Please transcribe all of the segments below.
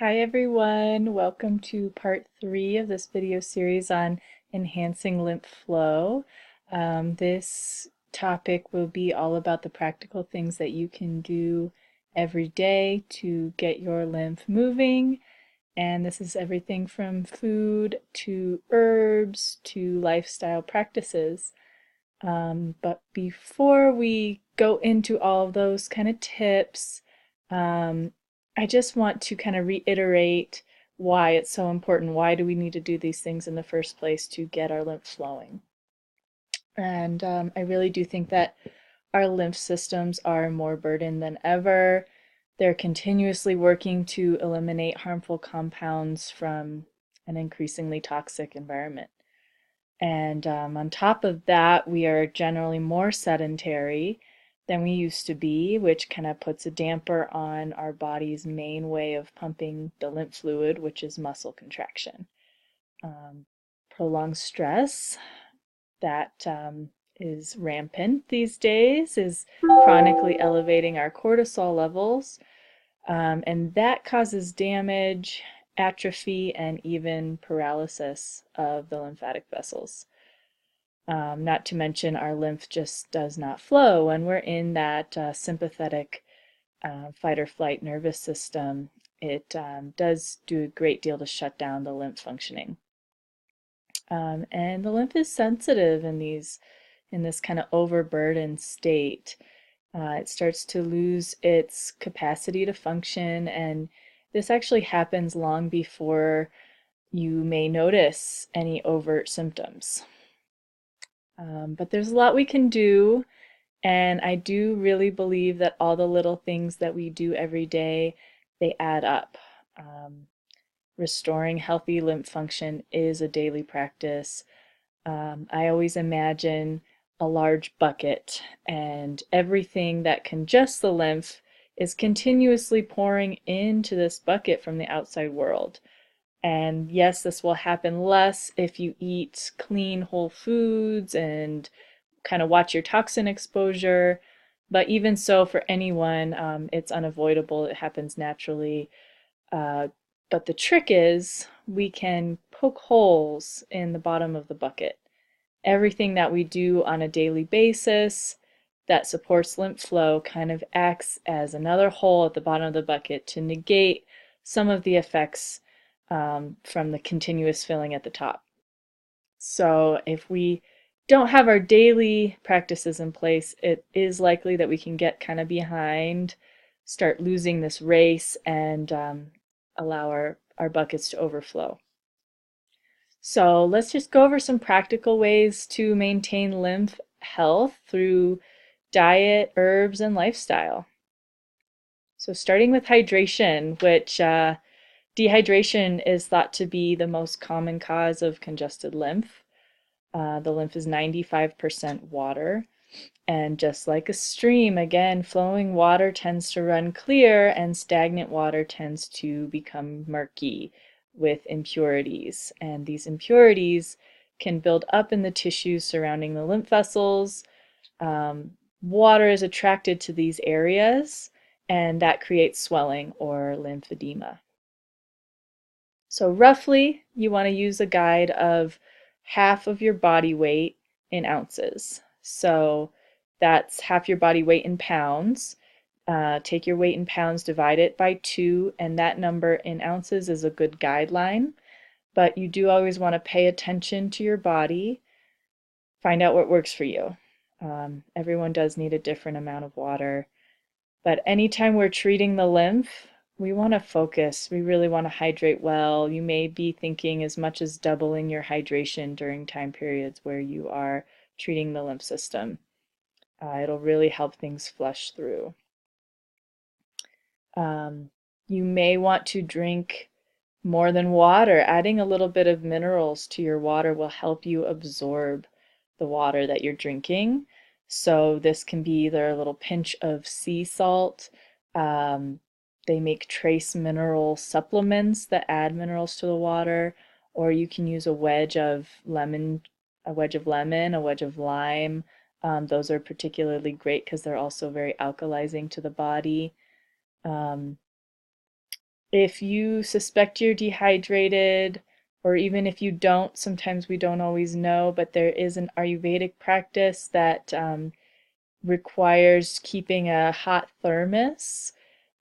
Hi everyone, welcome to part 3 of this video series on enhancing lymph flow. This topic will be all about the practical things that you can do every day to get your lymph moving. And this is everything from food to herbs to lifestyle practices. But before we go into all of those kind of tips, I just want to kind of reiterate why it's so important. Why do we need to do these things in the first place to get our lymph flowing? And I really do think that our lymph systems are more burdened than ever. They're continuously working to eliminate harmful compounds from an increasingly toxic environment. And on top of that, we are generally more sedentary than we used to be, which kind of puts a damper on our body's main way of pumping the lymph fluid, which is muscle contraction. Prolonged stress that is rampant these days is chronically elevating our cortisol levels, and that causes damage, atrophy, and even paralysis of the lymphatic vessels. Not to mention our lymph just does not flow when we're in that sympathetic fight or flight nervous system. It does do a great deal to shut down the lymph functioning. And the lymph is sensitive in this kind of overburdened state. It starts to lose its capacity to function, and this actually happens long before you may notice any overt symptoms. But there's a lot we can do, and I do really believe that all the little things that we do every day, they add up. Restoring healthy lymph function is a daily practice. I always imagine a large bucket, and everything that congests the lymph is continuously pouring into this bucket from the outside world. And yes, this will happen less if you eat clean whole foods and kind of watch your toxin exposure. But even so, for anyone, it's unavoidable. It happens naturally. But the trick is we can poke holes in the bottom of the bucket. Everything that we do on a daily basis that supports lymph flow kind of acts as another hole at the bottom of the bucket to negate some of the effects from the continuous filling at the top. So if we don't have our daily practices in place, it is likely that we can get kind of behind, start losing this race, and allow our buckets to overflow. So let's just go over some practical ways to maintain lymph health through diet, herbs, and lifestyle. So starting with hydration, which dehydration is thought to be the most common cause of congested lymph. The lymph is 95% water. And just like a stream, again, flowing water tends to run clear and stagnant water tends to become murky with impurities. And these impurities can build up in the tissues surrounding the lymph vessels. Water is attracted to these areas, and that creates swelling or lymphedema. So roughly, you want to use a guide of half of your body weight in ounces. So that's half your body weight in pounds. Take your weight in pounds, divide it by 2, and that number in ounces is a good guideline. But you do always want to pay attention to your body. Find out what works for you. Everyone does need a different amount of water. But anytime we're treating the lymph, we want to focus. We really want to hydrate well. You may be thinking as much as doubling your hydration during time periods where you are treating the lymph system. It'll really help things flush through. You may want to drink more than water. Adding a little bit of minerals to your water will help you absorb the water that you're drinking. So this can be either a little pinch of sea salt. They make trace mineral supplements that add minerals to the water, or you can use a wedge of lemon, a wedge of lime. Those are particularly great because they're also very alkalizing to the body. If you suspect you're dehydrated, or even if you don't, sometimes we don't always know, but there is an Ayurvedic practice that requires keeping a hot thermos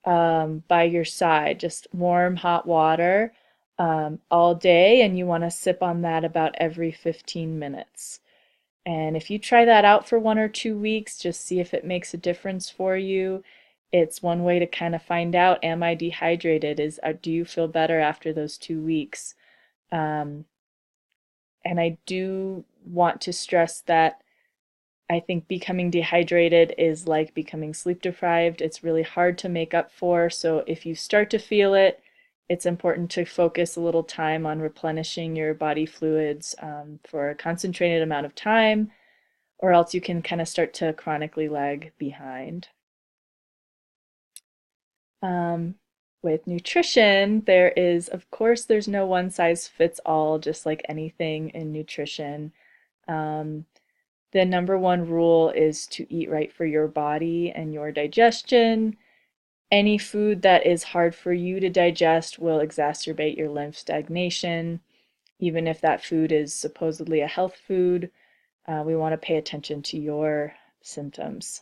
by your side, just warm hot water all day, and you want to sip on that about every 15 minutes. And if you try that out for 1 or 2 weeks, just see if it makes a difference for you. It's one way to kind of find out, am I dehydrated? Do you feel better after those 2 weeks? Um, and I do want to stress that I think becoming dehydrated is like becoming sleep deprived. It's really hard to make up for. So if you start to feel it, it's important to focus a little time on replenishing your body fluids for a concentrated amount of time, or else you can kind of start to chronically lag behind. Um, with nutrition, of course, there's no one size fits all, just like anything in nutrition. Um, the number one rule is to eat right for your body and your digestion. Any food that is hard for you to digest will exacerbate your lymph stagnation. Even if that food is supposedly a health food, we want to pay attention to your symptoms.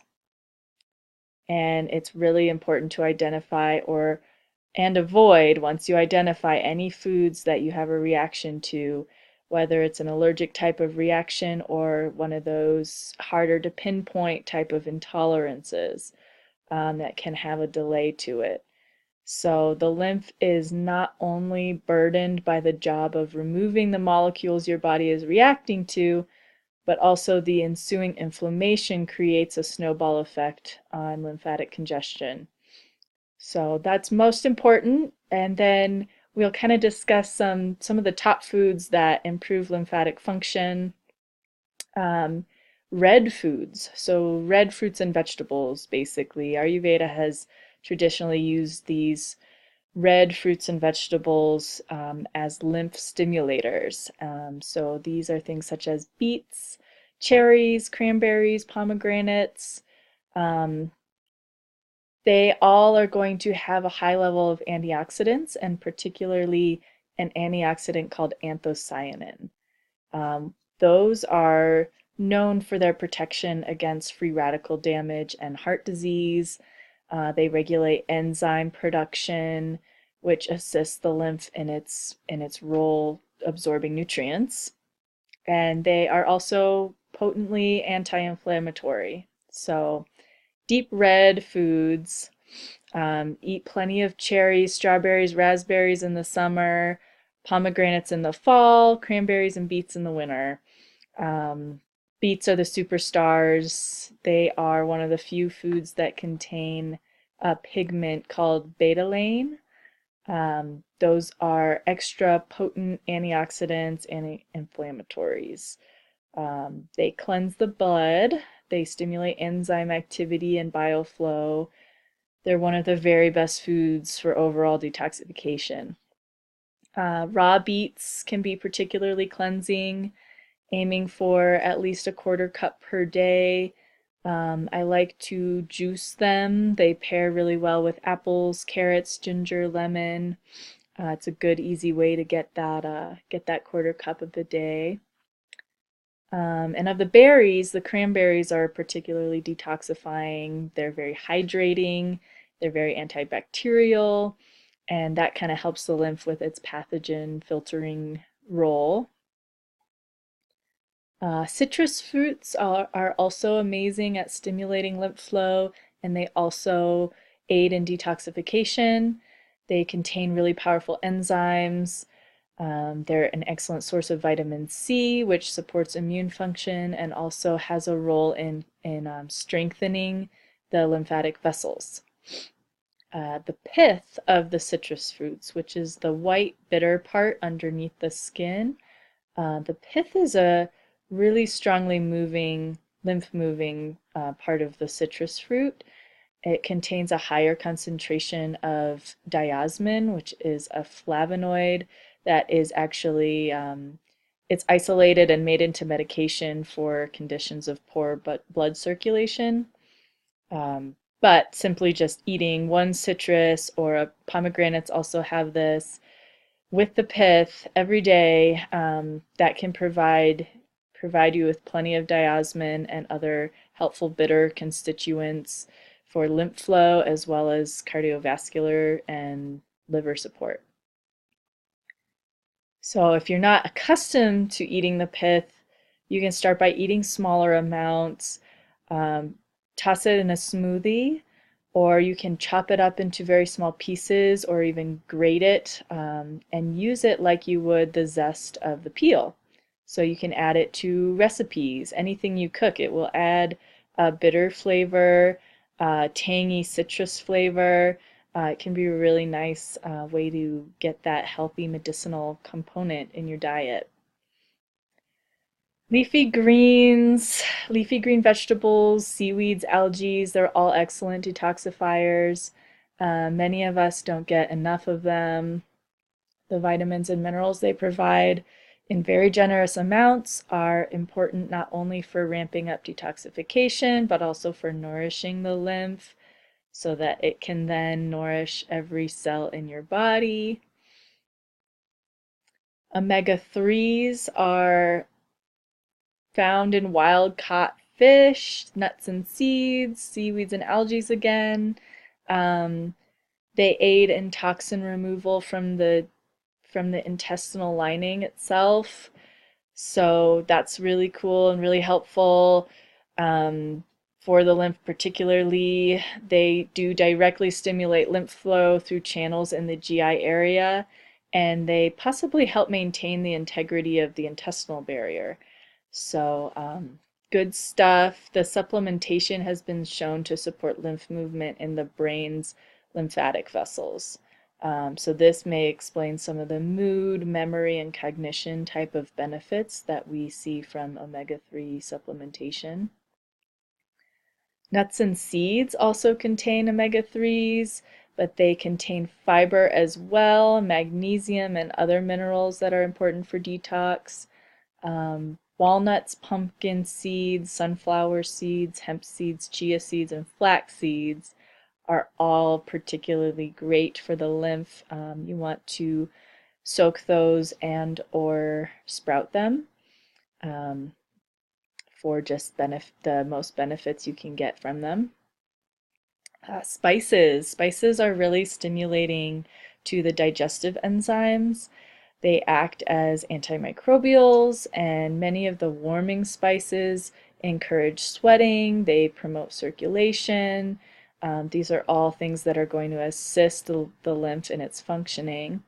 And it's really important to identify or and avoid, once you identify any foods that you have a reaction to, whether it's an allergic type of reaction or one of those harder to pinpoint type of intolerances that can have a delay to it. So the lymph is not only burdened by the job of removing the molecules your body is reacting to, but also the ensuing inflammation creates a snowball effect on lymphatic congestion. So that's most important. And then we'll kind of discuss some of the top foods that improve lymphatic function. Um, red foods, so red fruits and vegetables, basically. Ayurveda has traditionally used these red fruits and vegetables as lymph stimulators. So these are things such as beets, cherries, cranberries, pomegranates. Um, they all are going to have a high level of antioxidants, and particularly an antioxidant called anthocyanin. Those are known for their protection against free radical damage and heart disease. They regulate enzyme production, which assists the lymph in its role absorbing nutrients. And they are also potently anti-inflammatory. So deep red foods, eat plenty of cherries, strawberries, raspberries in the summer, pomegranates in the fall, cranberries and beets in the winter. Um, Beets are the superstars. They are one of the few foods that contain a pigment called betalain. Those are extra potent antioxidants and anti-inflammatories. They cleanse the blood. They stimulate enzyme activity and bile flow. They're one of the very best foods for overall detoxification. Raw beets can be particularly cleansing, aiming for at least a quarter cup per day. I like to juice them. They pair really well with apples, carrots, ginger, lemon. It's a good, easy way to get that quarter cup of the day. And of the berries, the cranberries are particularly detoxifying. They're very hydrating. They're very antibacterial, and that kind of helps the lymph with its pathogen filtering role. Citrus fruits are also amazing at stimulating lymph flow, and they also aid in detoxification. They contain really powerful enzymes. They're an excellent source of vitamin C, which supports immune function and also has a role in strengthening the lymphatic vessels. The pith of the citrus fruits, which is the white bitter part underneath the skin, the pith is a really strongly moving, lymph moving part of the citrus fruit. It contains a higher concentration of diosmin, which is a flavonoid that is actually it's isolated and made into medication for conditions of poor blood circulation. but simply just eating one citrus, or pomegranates also have this, with the pith every day, that can provide you with plenty of diosmin and other helpful bitter constituents for lymph flow, as well as cardiovascular and liver support. So if you're not accustomed to eating the pith, you can start by eating smaller amounts. Um, Toss it in a smoothie, or you can chop it up into very small pieces, or even grate it, and use it like you would the zest of the peel. So you can add it to recipes, anything you cook. It will add a bitter flavor, tangy citrus flavor. It can be a really nice way to get that healthy medicinal component in your diet. Leafy greens, leafy green vegetables, seaweeds, algae, they're all excellent detoxifiers. Many of us don't get enough of them. The vitamins and minerals they provide in very generous amounts are important not only for ramping up detoxification, but also for nourishing the lymph so that it can then nourish every cell in your body. Omega-3s are found in wild caught fish, nuts and seeds, seaweeds and algae again. They aid in toxin removal from the intestinal lining itself. So that's really cool and really helpful. For the lymph particularly, they do directly stimulate lymph flow through channels in the GI area, and they possibly help maintain the integrity of the intestinal barrier. So good stuff. The supplementation has been shown to support lymph movement in the brain's lymphatic vessels. So this may explain some of the mood, memory, and cognition type of benefits that we see from omega-3 supplementation. Nuts and seeds also contain omega-3s, but they contain fiber as well, magnesium, and other minerals that are important for detox. Walnuts, pumpkin seeds, sunflower seeds, hemp seeds, chia seeds, and flax seeds are all particularly great for the lymph. You want to soak those and or sprout them for just the most benefits you can get from them. Spices are really stimulating to the digestive enzymes. They act as antimicrobials, and many of the warming spices encourage sweating. They promote circulation. These are all things that are going to assist the lymph in its functioning.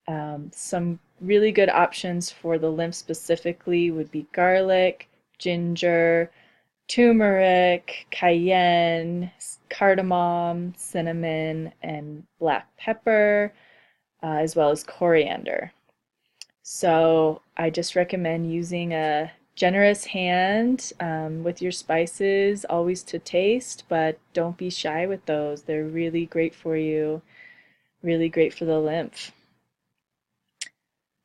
Some really good options for the lymph specifically would be garlic, ginger, turmeric, cayenne, cardamom, cinnamon, and black pepper, as well as coriander. So I just recommend using a generous hand with your spices, always to taste, but don't be shy with those. They're really great for you, really great for the lymph.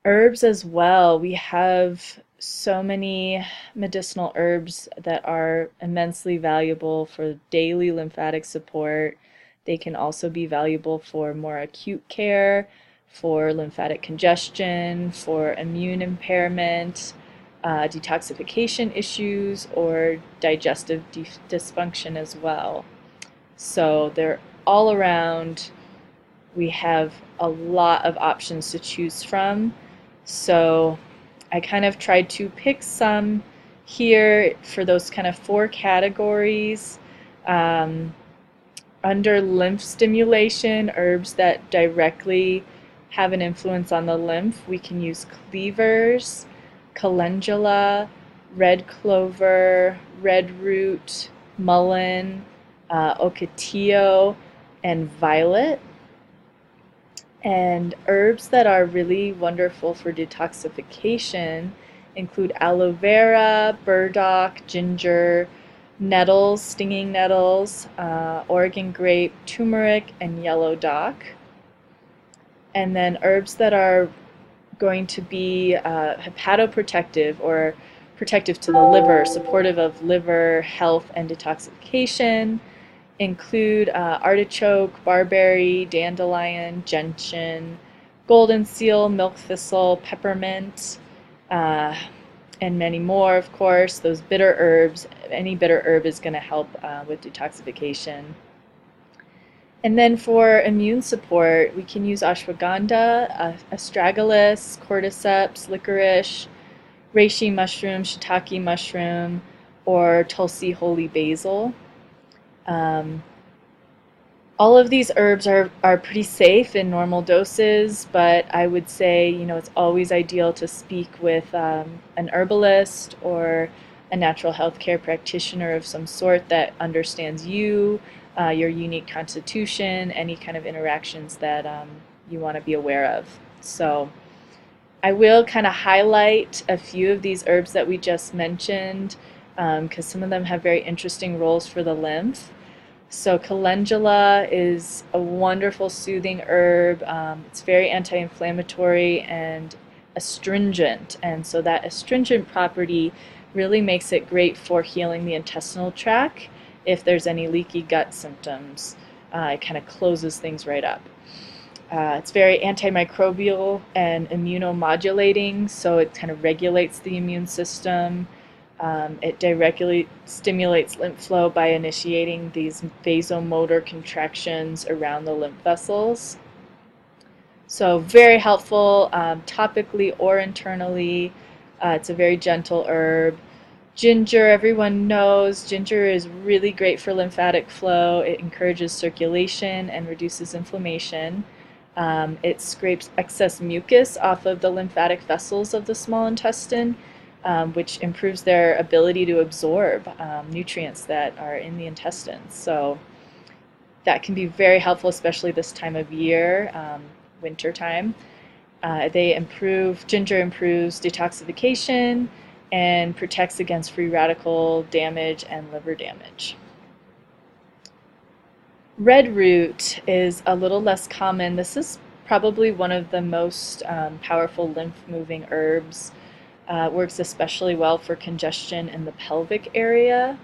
Herbs as well. We have so many medicinal herbs that are immensely valuable for daily lymphatic support. They can also be valuable for more acute care, for lymphatic congestion, for immune impairment, detoxification issues, or digestive dysfunction as well. So they're all around. We have a lot of options to choose from. So I kind of tried to pick some here for those kind of 4 categories. Under lymph stimulation, herbs that directly have an influence on the lymph, we can use cleavers, calendula, red clover, red root, mullein, ocotillo, and violet. And herbs that are really wonderful for detoxification include aloe vera, burdock, ginger, nettles, stinging nettles, Oregon grape, turmeric, and yellow dock. And then herbs that are going to be hepatoprotective, or protective to the liver, supportive of liver health and detoxification, include artichoke, barberry, dandelion, gentian, golden seal, milk thistle, peppermint, uh, and many more, of course. Those bitter herbs, any bitter herb is going to help with detoxification. And then for immune support, we can use ashwagandha, astragalus, cordyceps, licorice, reishi mushroom, shiitake mushroom, or tulsi holy basil. Um, all of these herbs are pretty safe in normal doses, but I would say, it's always ideal to speak with an herbalist or a natural health care practitioner of some sort that understands you, your unique constitution, any kind of interactions that you want to be aware of. So I will kind of highlight a few of these herbs that we just mentioned because some of them have very interesting roles for the lymph. So calendula is a wonderful soothing herb. It's very anti-inflammatory and astringent, and so that astringent property really makes it great for healing the intestinal tract if there's any leaky gut symptoms. It kind of closes things right up. It's very antimicrobial and immunomodulating, so it kind of regulates the immune system. It directly stimulates lymph flow by initiating these vasomotor contractions around the lymph vessels. So very helpful topically or internally. It's a very gentle herb. Ginger, everyone knows, ginger is really great for lymphatic flow. It encourages circulation and reduces inflammation. It scrapes excess mucus off of the lymphatic vessels of the small intestine, which improves their ability to absorb nutrients that are in the intestines. So that can be very helpful, especially this time of year, winter time. Ginger improves detoxification and protects against free radical damage and liver damage. Red root is a little less common. This is probably one of the most powerful lymph-moving herbs. It works especially well for congestion in the pelvic area.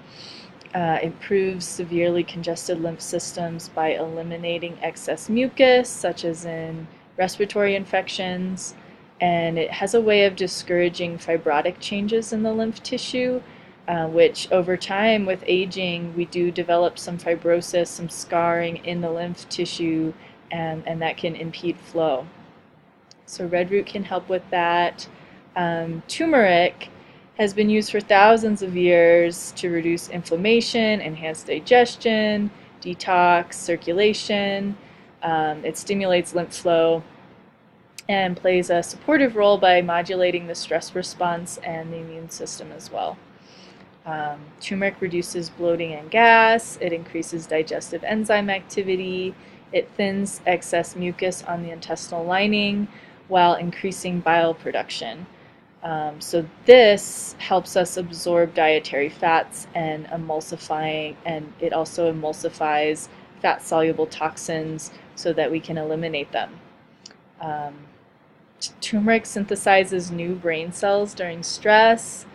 Improves severely congested lymph systems by eliminating excess mucus, such as in respiratory infections, and it has a way of discouraging fibrotic changes in the lymph tissue, which over time with aging we do develop some fibrosis, some scarring in the lymph tissue, and that can impede flow. So red root can help with that. Turmeric has been used for thousands of years to reduce inflammation, enhance digestion, detox, circulation. It stimulates lymph flow and plays a supportive role by modulating the stress response and the immune system as well. Turmeric reduces bloating and gas. It increases digestive enzyme activity. It thins excess mucus on the intestinal lining while increasing bile production. So this helps us absorb dietary fats and emulsifying, and it also emulsifies fat-soluble toxins so that we can eliminate them. Turmeric synthesizes new brain cells during stress.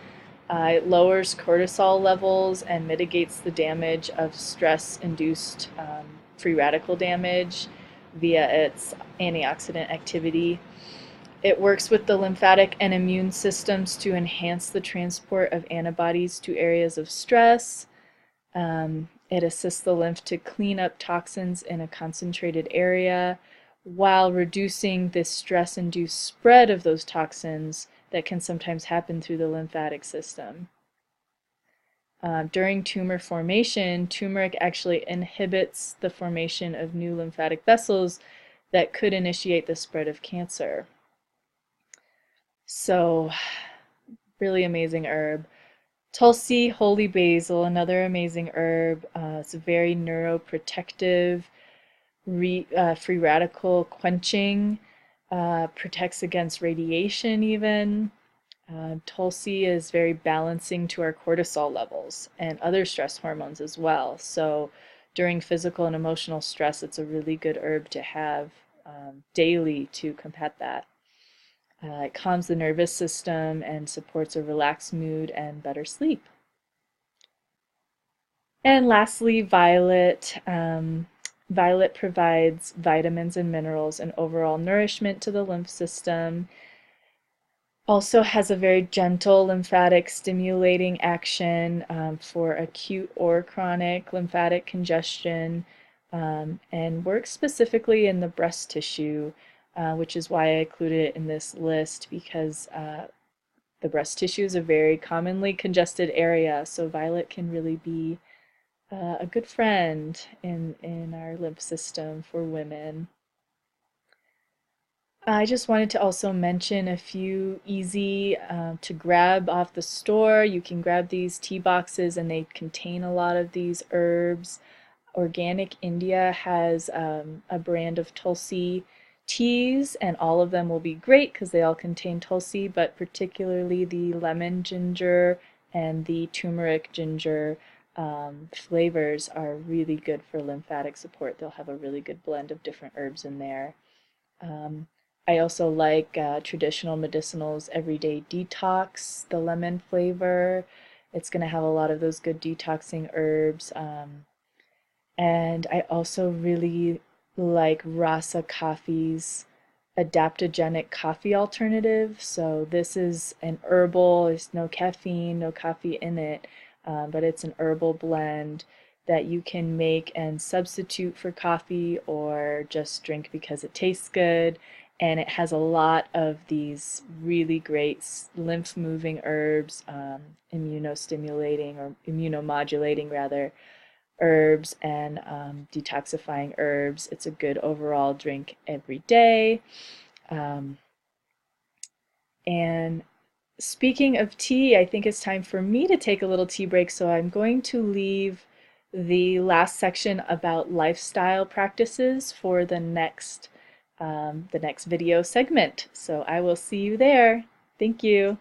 It lowers cortisol levels and mitigates the damage of stress-induced free radical damage via its antioxidant activity. It works with the lymphatic and immune systems to enhance the transport of antibodies to areas of stress. It assists the lymph to clean up toxins in a concentrated area while reducing the stress-induced spread of those toxins that can sometimes happen through the lymphatic system. During tumor formation, turmeric actually inhibits the formation of new lymphatic vessels that could initiate the spread of cancer. So, really amazing herb. Tulsi holy basil, another amazing herb. It's a very neuroprotective, free radical quenching, protects against radiation even. Tulsi is very balancing to our cortisol levels and other stress hormones as well. So during physical and emotional stress, it's a really good herb to have daily to combat that. It calms the nervous system and supports a relaxed mood and better sleep. And lastly, violet. Violet provides vitamins and minerals and overall nourishment to the lymph system. Also has a very gentle lymphatic stimulating action for acute or chronic lymphatic congestion, and works specifically in the breast tissue, which is why I included it in this list because the breast tissue is a very commonly congested area, so violet can really be a good friend in our lymph system for women. I just wanted to also mention a few easy to grab off the store. You can grab these tea boxes and they contain a lot of these herbs. Organic India has a brand of Tulsi teas, and all of them will be great because they all contain Tulsi, but particularly the lemon ginger and the turmeric ginger flavors are really good for lymphatic support. They'll have a really good blend of different herbs in there. Um, I also like traditional medicinals everyday detox, the lemon flavor. It's going to have a lot of those good detoxing herbs. And I also really like Rasa Coffee's adaptogenic coffee alternative. So this is an herbal, there's no caffeine, no coffee in it, but it's an herbal blend that you can make and substitute for coffee or just drink because it tastes good. And it has a lot of these really great lymph moving herbs, immunostimulating or immunomodulating rather, herbs and detoxifying herbs. It's a good overall drink every day. Um, and speaking of tea, I think it's time for me to take a little tea break, so I'm going to leave the last section about lifestyle practices for the next video segment. So I will see you there. Thank you.